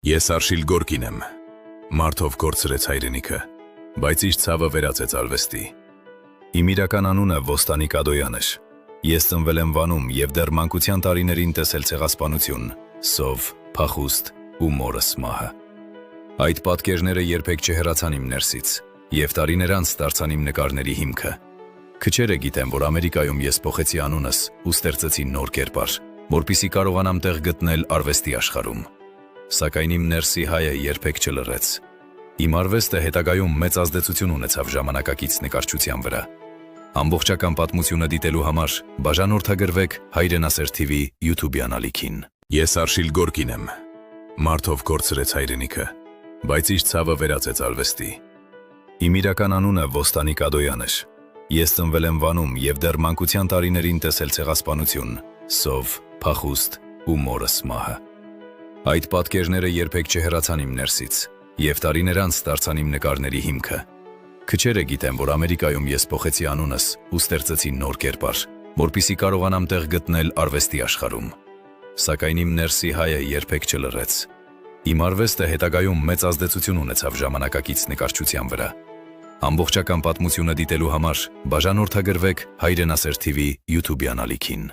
Ես Արշիլ Գորկին եմ, մարդով կորցրեց հայրենիքը, բայց իր ցավը վերածեց արվեստի։ Իմ իրական անունը Ոստանիկ Ադոյան էր։ Ես ծնվել եմ Վանում և դեռ մանկության տարիներին տեսել ցեղասպանություն, սով, փախուստ ու մորս մահը։ Այդ պատկերները երբեք չհեռացան իմ ներսից, և տարիներ անց դարձան իմ նկարների հիմքը։ Քչերը գիտեմ, որ Ամերիկայում ես փոխեցի անունս ու ստեղծեցի նոր կերպար, որպեսզի կարողանամ տեղ գտնել արվեստի աշխարհում։ Սակայն իմ ներսի հայը երբեք չլռեց։ Իմ արվեստը հետագայում մեծ ազդեցություն ունեցավ ժամանակակից նկարչության վրա։ Ամբողջական պատմությունը դիտելու համար բաժանորդագրվեք Հայրենասեր TV YouTube-յան ալիքին։ Ես Արշիլ Գորկին եմ, մարդով կորցրեց հայրենիքը, բայց իր ցավը վերածեց արվեստի։ Իմ իրական անունը Ոստանիկ Ադոյան էր։ Ես ծնվել եմ Վանում և դեռ մանկության տարիներին տեսել ցեղասպանություն, սով, փախուստ ու մորս մահը։ Այդ պատկերները երբեք չհեռացան իմ ներսից, և տարիներ անց դարձան իմ նկարների հիմքը։ Քչերը գիտեմ, որ Ամերիկայում ես փոխեցի անունս ու ստեղծեցի նոր կերպար, որպեսզի կարողանամ տեղ գտնել արվեստի աշխարհում։ Սակայն իմ ներսի հայը երբեք չլռեց։ Իմ արվեստը հետագայում մեծ ազդեցություն ունեցավ ժամանակակից նկարչության վրա։ Ամբողջական պատմությունը դիտելու համար բաժանորդագրվեք Հայրենասեր TV YouTube-յան ալիքին։